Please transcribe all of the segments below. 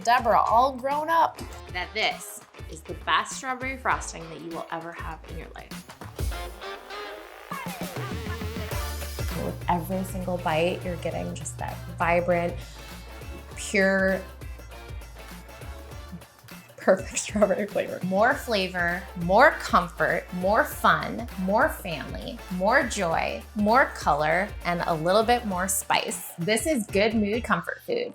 Debra all grown up. That this is the best strawberry frosting that you will ever have in your life. With every single bite, you're getting just that vibrant, pure, perfect strawberry flavor. More flavor, more comfort, more fun, more family, more joy, more color, and a little bit more spice. This is good mood comfort food.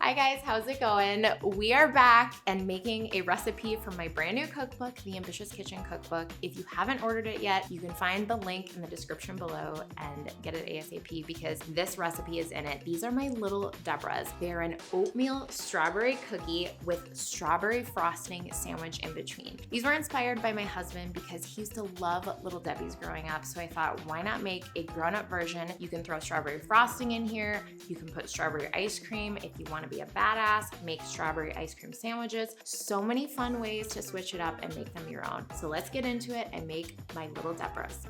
Hi guys, how's it going? We are back and making a recipe from my brand new cookbook, the Ambitious Kitchen Cookbook. If you haven't ordered it yet, you can find the link in the description below and get it ASAP because this recipe is in it. These are my Lil Debras. They're an oatmeal strawberry cookie with strawberry frosting sandwich in between. These were inspired by my husband because he used to love Lil Debbie's growing up, so I thought, why not make a grown-up version? You can throw strawberry frosting in here. You can put strawberry ice cream if you want to be a badass, make strawberry ice cream sandwiches. So many fun ways to switch it up and make them your own. So let's get into it and make my Lil Debras.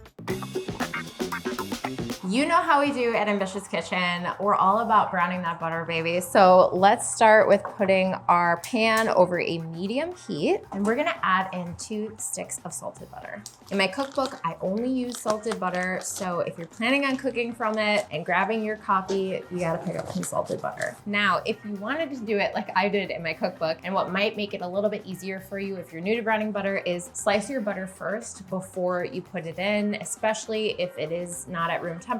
You know how we do at Ambitious Kitchen. We're all about browning that butter, baby. So let's start with putting our pan over a medium heat, and we're gonna add in 2 sticks of salted butter. In my cookbook, I only use salted butter, so if you're planning on cooking from it and grabbing your copy, you gotta pick up some salted butter. Now, if you wanted to do it like I did in my cookbook, and what might make it a little bit easier for you if you're new to browning butter is slice your butter first before you put it in, especially if it is not at room temperature.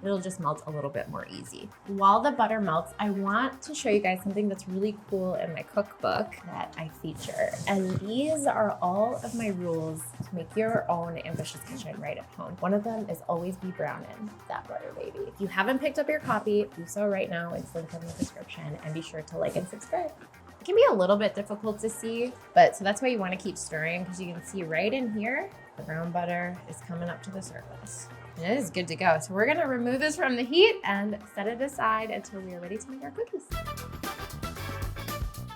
It'll just melt a little bit more easy. While the butter melts, I want to show you guys something that's really cool in my cookbook that I feature. And these are all of my rules to make your own Ambitious Kitchen right at home. One of them is always be browning that butter, baby. If you haven't picked up your copy, do so right now. It's linked in the description, and be sure to like and subscribe. It can be a little bit difficult to see, but so that's why you want to keep stirring, because you can see right in here, the brown butter is coming up to the surface. And it is good to go. So we're gonna remove this from the heat and set it aside until we are ready to make our cookies.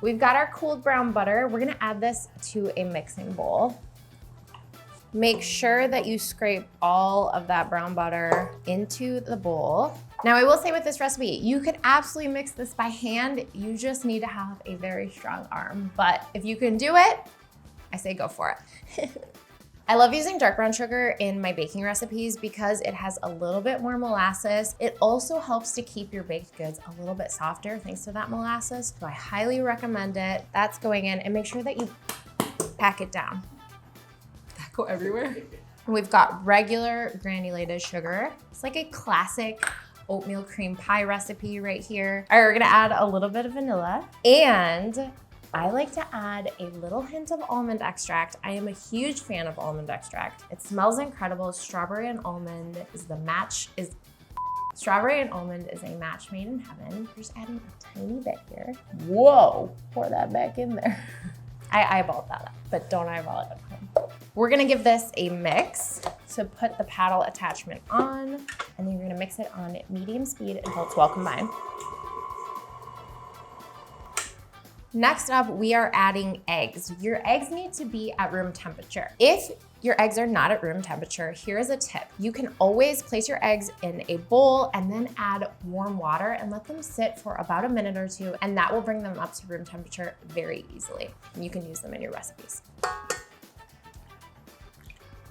We've got our cooled brown butter. We're gonna add this to a mixing bowl. Make sure that you scrape all of that brown butter into the bowl. Now I will say with this recipe, you could absolutely mix this by hand. You just need to have a very strong arm. But if you can do it, I say go for it. I love using dark brown sugar in my baking recipes because it has a little bit more molasses. It also helps to keep your baked goods a little bit softer thanks to that molasses. So I highly recommend it. That's going in, and make sure that you pack it down. Did that go everywhere? We've got regular granulated sugar. It's like a classic oatmeal cream pie recipe right here. All right, we're gonna add a little bit of vanilla, and I like to add a little hint of almond extract. I am a huge fan of almond extract. It smells incredible. Strawberry and almond is a match made in heaven. Just adding a tiny bit here. Whoa, pour that back in there. I eyeballed that up, but don't eyeball it at home. We're gonna give this a mix. So put the paddle attachment on, and then you're gonna mix it on medium speed until it's well combined. Next up, we are adding eggs. Your eggs need to be at room temperature. If your eggs are not at room temperature, here is a tip. You can always place your eggs in a bowl and then add warm water and let them sit for about a minute or 2, and that will bring them up to room temperature very easily. And you can use them in your recipes.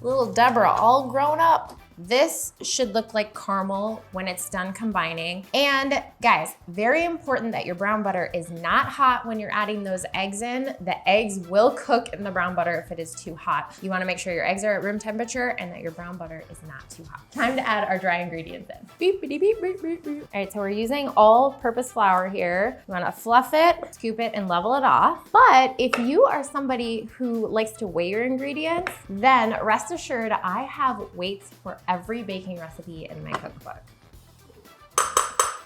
Lil Debra all grown up. This should look like caramel when it's done combining. And guys, very important that your brown butter is not hot when you're adding those eggs in. The eggs will cook in the brown butter if it is too hot. You wanna make sure your eggs are at room temperature and that your brown butter is not too hot. Time to add our dry ingredients in. Beep, beep, beep, beep, beep, beep. All right, so we're using all-purpose flour here. You wanna fluff it, scoop it, and level it off. But if you are somebody who likes to weigh your ingredients, then rest assured I have weights for every baking recipe in my cookbook.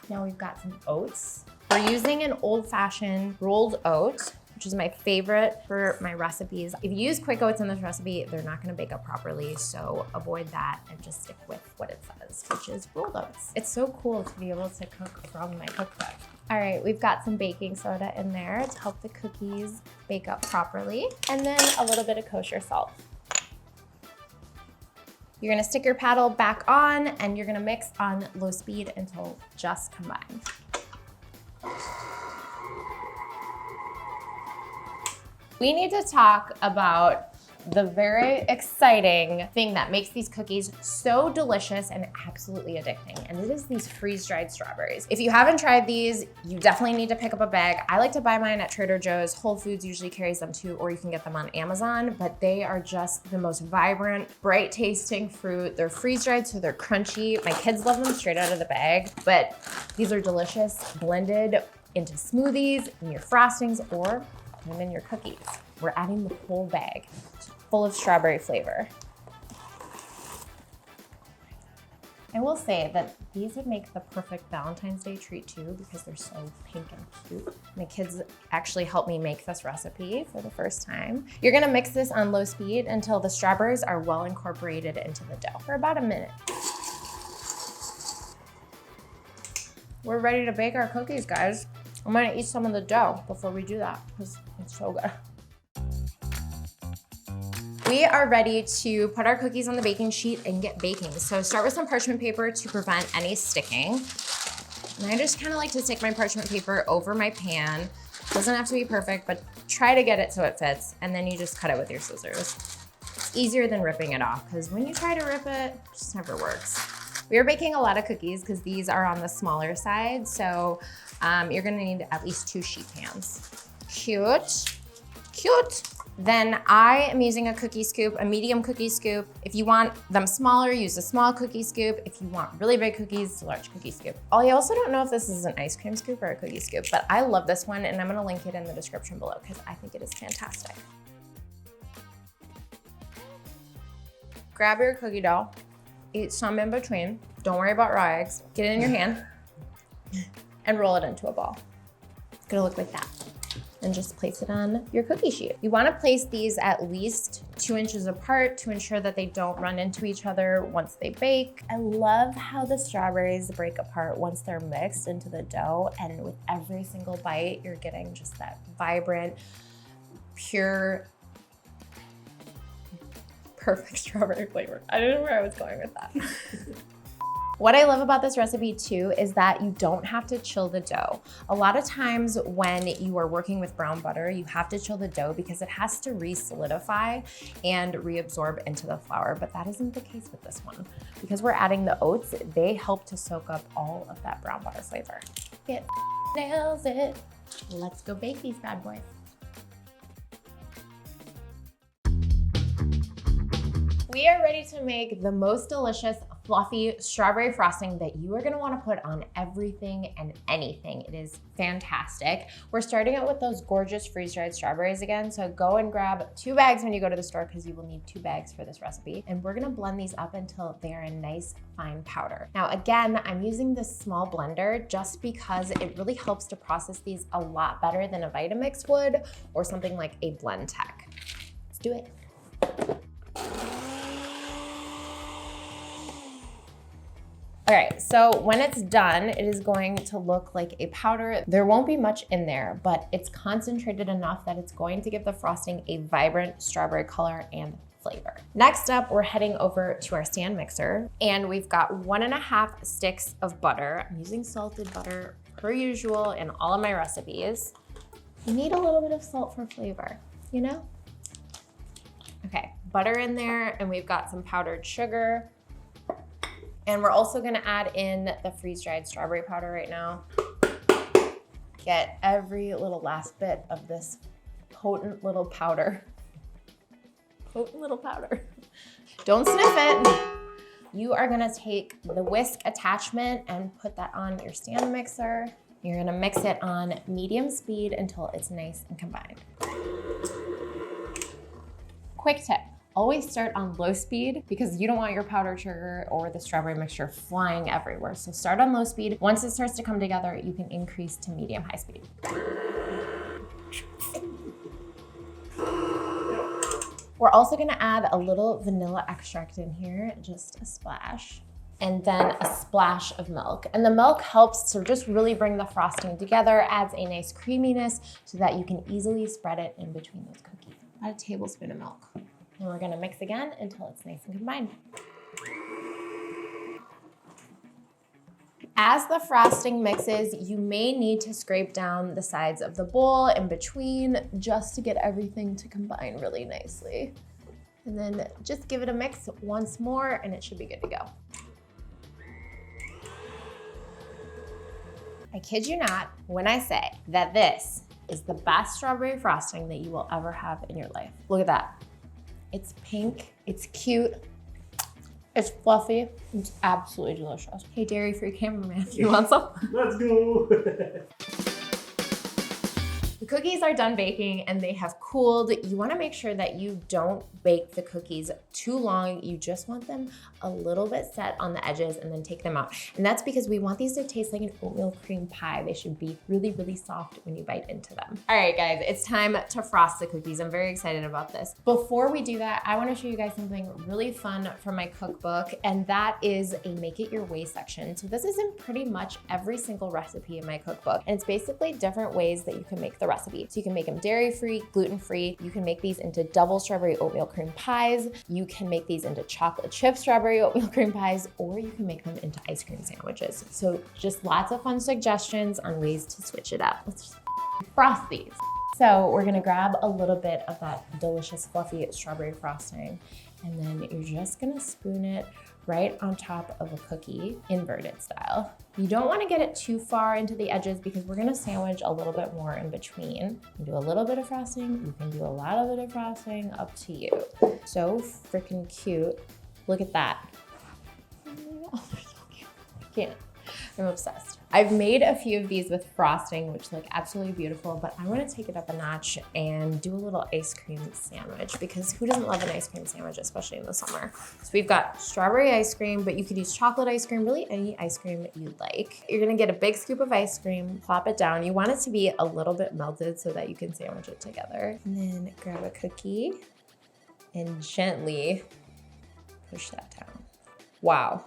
Now we've got some oats. We're using an old-fashioned rolled oat, which is my favorite for my recipes. If you use quick oats in this recipe, they're not gonna bake up properly, so avoid that and just stick with what it says, which is rolled oats. It's so cool to be able to cook from my cookbook. All right, we've got some baking soda in there to help the cookies bake up properly, and then a little bit of kosher salt. You're gonna stick your paddle back on and you're gonna mix on low speed until just combined. We need to talk about the very exciting thing that makes these cookies so delicious and absolutely addicting, and it is these freeze-dried strawberries. If you haven't tried these, you definitely need to pick up a bag. I like to buy mine at Trader Joe's. Whole Foods usually carries them too, or you can get them on Amazon, but they are just the most vibrant, bright tasting fruit. They're freeze-dried, so they're crunchy. My kids love them straight out of the bag, but these are delicious, blended into smoothies, in your frostings, or put them in your cookies. We're adding the whole bag, full of strawberry flavor. I will say that these would make the perfect Valentine's Day treat too, because they're so pink and cute. My kids actually helped me make this recipe for the first time. You're gonna mix this on low speed until the strawberries are well incorporated into the dough for about a minute. We're ready to bake our cookies, guys. I'm gonna eat some of the dough before we do that, because it's so good. We are ready to put our cookies on the baking sheet and get baking. So start with some parchment paper to prevent any sticking. And I just kind of like to stick my parchment paper over my pan. Doesn't have to be perfect, but try to get it so it fits. And then you just cut it with your scissors. It's easier than ripping it off, because when you try to rip it, it just never works. We are baking a lot of cookies because these are on the smaller side. So you're gonna need at least 2 sheet pans. Cute, cute. Then I am using a cookie scoop, a medium cookie scoop. If you want them smaller, use a small cookie scoop. If you want really big cookies, a large cookie scoop. I also don't know if this is an ice cream scoop or a cookie scoop, but I love this one, and I'm gonna link it in the description below because I think it is fantastic. Grab your cookie dough, eat some in between. Don't worry about raw eggs. Get it in your hand and roll it into a ball. It's gonna look like that. And just place it on your cookie sheet. You wanna place these at least 2 inches apart to ensure that they don't run into each other once they bake. I love how the strawberries break apart once they're mixed into the dough, and with every single bite, you're getting just that vibrant, pure, perfect strawberry flavor. I don't know where I was going with that. What I love about this recipe too is that you don't have to chill the dough. A lot of times when you are working with brown butter, you have to chill the dough because it has to re-solidify and reabsorb into the flour, but that isn't the case with this one. Because we're adding the oats, they help to soak up all of that brown butter flavor. It nails it. Let's go bake these bad boys. We are ready to make the most delicious, fluffy strawberry frosting that you are gonna wanna put on everything and anything. It is fantastic. We're starting out with those gorgeous freeze-dried strawberries again, so go and grab 2 bags when you go to the store because you will need 2 bags for this recipe. And we're gonna blend these up until they are a nice fine powder. Now again, I'm using this small blender just because it really helps to process these a lot better than a Vitamix would or something like a Blend Tech. Let's do it. All right, so when it's done, it is going to look like a powder. There won't be much in there, but it's concentrated enough that it's going to give the frosting a vibrant strawberry color and flavor. Next up, we're heading over to our stand mixer, and we've got 1.5 sticks of butter. I'm using salted butter per usual in all of my recipes. You need a little bit of salt for flavor, you know? Okay, butter in there, and we've got some powdered sugar. And we're also gonna add in the freeze-dried strawberry powder right now. Get every little last bit of this potent little powder. Potent little powder. Don't sniff it. You are gonna take the whisk attachment and put that on your stand mixer. You're gonna mix it on medium speed until it's nice and combined. Quick tip. Always start on low speed because you don't want your powdered sugar or the strawberry mixture flying everywhere. So start on low speed. Once it starts to come together, you can increase to medium-high speed. We're also gonna add a little vanilla extract in here, just a splash, and then a splash of milk. And the milk helps to just really bring the frosting together, adds a nice creaminess so that you can easily spread it in between those cookies. About a tablespoon of milk. And we're gonna mix again until it's nice and combined. As the frosting mixes, you may need to scrape down the sides of the bowl in between just to get everything to combine really nicely. And then just give it a mix once more and it should be good to go. I kid you not when I say that this is the best strawberry frosting that you will ever have in your life. Look at that. It's pink, it's cute, it's fluffy, it's absolutely delicious. Hey, dairy-free cameraman, you want some? Let's go. The cookies are done baking and they have cooled. You wanna make sure that you don't bake the cookies too long. You just want them a little bit set on the edges and then take them out. And that's because we want these to taste like an oatmeal cream pie. They should be really, really soft when you bite into them. All right, guys, it's time to frost the cookies. I'm very excited about this. Before we do that, I wanna show you guys something really fun from my cookbook, and that is a make it your way section. So this is in pretty much every single recipe in my cookbook. And it's basically different ways that you can make the recipe. So you can make them dairy-free, gluten-free. You can make these into double strawberry oatmeal cream pies. You can make these into chocolate chip strawberry oatmeal cream pies, or you can make them into ice cream sandwiches. So just lots of fun suggestions on ways to switch it up. Let's just frost these. So we're gonna grab a little bit of that delicious fluffy strawberry frosting, and then you're just gonna spoon it right on top of a cookie, inverted style. You don't wanna get it too far into the edges because we're gonna sandwich a little bit more in between. You can do a little bit of frosting, you can do a lot of it of frosting, up to you. So freaking cute. Look at that. Oh, they're so cute. I can't. I'm obsessed. I've made a few of these with frosting, which look absolutely beautiful, but I want to take it up a notch and do a little ice cream sandwich, because who doesn't love an ice cream sandwich, especially in the summer? So we've got strawberry ice cream, but you could use chocolate ice cream, really any ice cream you'd like. You're gonna get a big scoop of ice cream, plop it down. You want it to be a little bit melted so that you can sandwich it together. And then grab a cookie and gently push that down. Wow.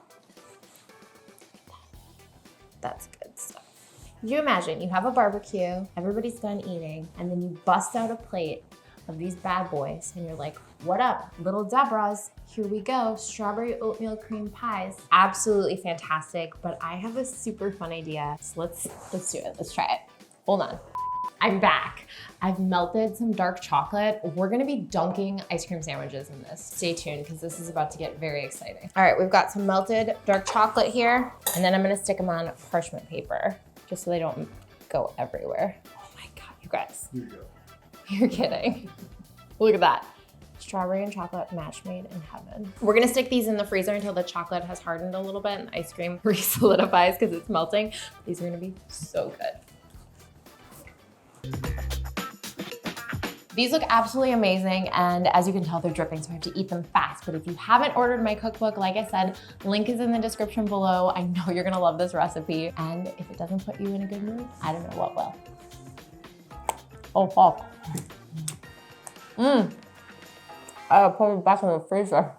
That's good stuff. You imagine you have a barbecue, everybody's done eating, and then you bust out a plate of these bad boys and you're like, what up, Lil Debras? Here we go, strawberry oatmeal cream pies. Absolutely fantastic, but I have a super fun idea. So let's do it, let's try it. Hold on. I'm back. I've melted some dark chocolate. We're gonna be dunking ice cream sandwiches in this. Stay tuned, because this is about to get very exciting. All right, we've got some melted dark chocolate here, and then I'm gonna stick them on parchment paper, just so they don't go everywhere. Oh my God, you guys. Here you go. You're kidding. Look at that. Strawberry and chocolate match made in heaven. We're gonna stick these in the freezer until the chocolate has hardened a little bit and the ice cream re-solidifies because it's melting. These are gonna be so good. These look absolutely amazing, and as you can tell, they're dripping, so I have to eat them fast. But if you haven't ordered my cookbook, like I said, link is in the description below. I know you're gonna love this recipe, and if it doesn't put you in a good mood, I don't know what will. Oh, fuck. I put it back in the freezer.